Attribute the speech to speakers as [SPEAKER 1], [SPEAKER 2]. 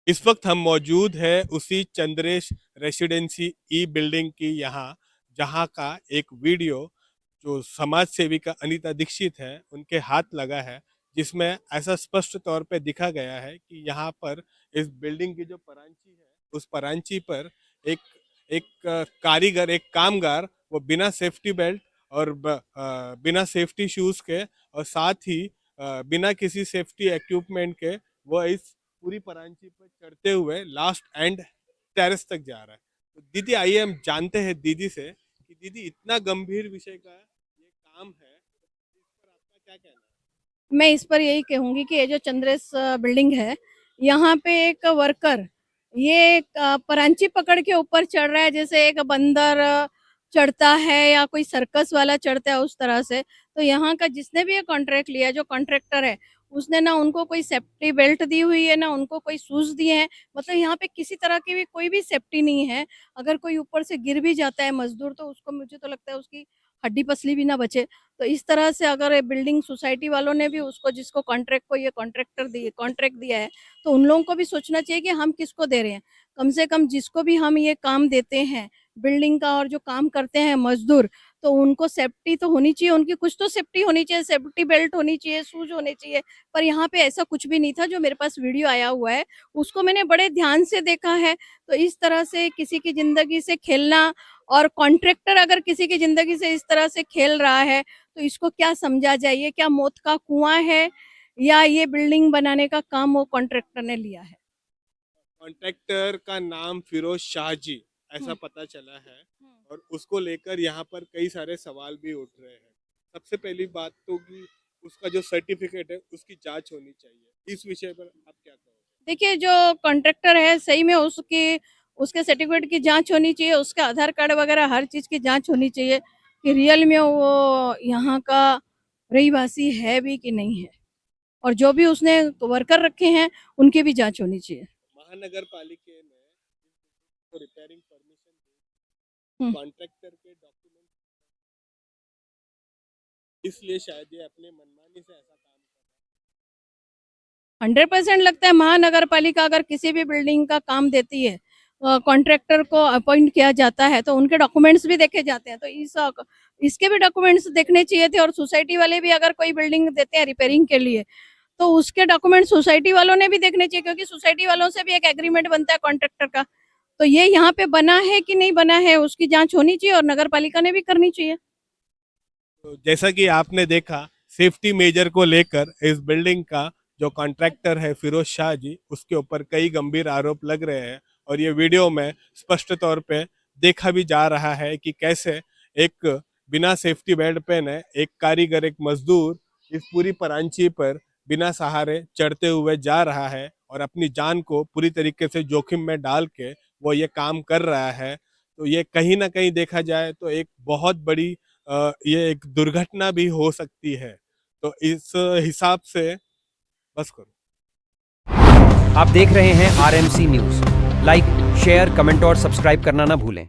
[SPEAKER 1] इस वक्त हम मौजूद है उसी चंद्रेश रेसिडेंसी ई बिल्डिंग की यहाँ, जहाँ का एक वीडियो जो समाज सेविका अनीता दीक्षित है उनके हाथ लगा है, जिसमें ऐसा स्पष्ट तौर पे दिखा गया है कि यहाँ पर इस बिल्डिंग की जो परांची है उस परांची पर एक एक कारीगर, एक कामगार, वो बिना सेफ्टी बेल्ट और बिना सेफ्टी शूज के और साथ ही बिना किसी सेफ्टी इक्विपमेंट के वो इस पूरी परांची पर चढ़ते हुए लास्ट एंड टेरेस तक जा रहा है। तो दीदी, आइए हम जानते हैं दीदी से कि दीदी, इतना गंभीर विषय का ये काम है, इस पर आपका क्या कहना है?
[SPEAKER 2] मैं इस पर यही कहूँगी कि ये जो चंद्रेश बिल्डिंग है, यहाँ पे एक वर्कर ये परांची पकड़ के ऊपर चढ़ रहा है, जैसे एक बंदर चढ़ता है या कोई सर्कस वाला चढ़ता है उस तरह से। तो यहाँ का जिसने भी ये कॉन्ट्रैक्ट लिया है, जो कॉन्ट्रैक्टर है, उसने ना उनको कोई सेफ्टी बेल्ट दी हुई है, ना उनको कोई शूज दिए हैं। मतलब यहाँ पे किसी तरह की भी कोई भी सेफ्टी नहीं है। अगर कोई ऊपर से गिर भी जाता है मजदूर, तो उसको, मुझे तो लगता है, उसकी हड्डी पसली भी ना बचे। तो इस तरह से अगर ये बिल्डिंग सोसाइटी वालों ने भी उसको, जिसको कॉन्ट्रैक्ट को ये कॉन्ट्रैक्ट दिया है, तो उन लोगों को भी सोचना चाहिए कि हम किसको दे रहे हैं। कम से कम जिसको भी हम ये काम देते हैं बिल्डिंग का, और जो काम करते हैं मजदूर, तो उनको सेफ्टी तो होनी चाहिए, उनकी कुछ तो सेफ्टी होनी चाहिए, सेफ्टी बेल्ट होनी चाहिए, शूज होने चाहिए। पर यहाँ पे ऐसा कुछ भी नहीं था। जो मेरे पास वीडियो आया हुआ है उसको मैंने बड़े ध्यान से देखा है। तो इस तरह से किसी की जिंदगी से खेलना, और कॉन्ट्रैक्टर अगर किसी की जिंदगी से इस तरह से खेल रहा है, तो इसको क्या समझा जाए? ये क्या मौत का कुआं है, या ये बिल्डिंग बनाने का काम वो कॉन्ट्रैक्टर ने लिया है?
[SPEAKER 1] कॉन्ट्रैक्टर का नाम फिरोज शाह जी ऐसा
[SPEAKER 2] हम्म,
[SPEAKER 1] पता चला है,
[SPEAKER 2] हम्म।
[SPEAKER 1] और उसको लेकर यहाँ पर कई सारे सवाल भी उठ रहे हैं। सबसे पहली बात तो कि उसका जो सर्टिफिकेट है उसकी जांच होनी चाहिए। इस विषय पर आप क्या कहोगे?
[SPEAKER 2] देखिए, जो कॉन्ट्रैक्टर है सही में उसकी, उसके सर्टिफिकेट की जांच होनी चाहिए, उसके आधार कार्ड वगैरह हर चीज की जांच होनी चाहिए कि रियल में वो यहाँ का रहीवासी है भी कि नहीं है। और जो भी उसने वर्कर रखे हैं उनकी भी जांच होनी चाहिए।
[SPEAKER 1] महानगर पालिका ने को रिपेयरिंग परमिशन दी,
[SPEAKER 2] हम्म।
[SPEAKER 1] कॉन्ट्रैक्टर के डॉक्यूमेंट, इसलिए शायद ये अपने मनमानी से ऐसा काम कर रहा
[SPEAKER 2] 100% लगता है महानगर पालिका अगर किसी भी बिल्डिंग का काम देती है, कॉन्ट्रैक्टर को अपॉइंट किया जाता है, तो उनके डॉक्यूमेंट्स भी देखे जाते हैं। तो इसके भी डॉक्यूमेंट्स देखने चाहिए थे। और सोसाइटी वाले भी अगर कोई बिल्डिंग देते हैं रिपेयरिंग के लिए, तो उसके डॉक्यूमेंट सोसाइटी वालों ने भी देखने चाहिए, क्योंकि सोसाइटी वालों से भी एक एग्रीमेंट बनता है कॉन्ट्रैक्टर का। तो ये यहाँ पे बना है कि नहीं बना है, उसकी जांच होनी चाहिए, और नगर पालिका ने भी करनी चाहिए।
[SPEAKER 1] है। तो जैसा कि आपने देखा, सेफ्टी मेजर को लेकर इस बिल्डिंग का जो कॉन्ट्रैक्टर है फिरोज शाह जी, उसके ऊपर कई गंभीर आरोप लग रहे हैं। और ये वीडियो में स्पष्ट तौर पे देखा भी जा रहा है कि कैसे एक बिना सेफ्टी बेल्ट पहने एक कारीगर, एक मजदूर इस पूरी परांची पर बिना सहारे चढ़ते हुए जा रहा है, और अपनी जान को पूरी तरीके से जोखिम में डाल के वो ये काम कर रहा है। तो ये कहीं ना कहीं देखा जाए तो एक बहुत बड़ी ये एक दुर्घटना भी हो सकती है। तो इस हिसाब से बस करो।
[SPEAKER 3] आप देख रहे हैं RMC news. Like, share, comment और सब्सक्राइब करना ना भूलें।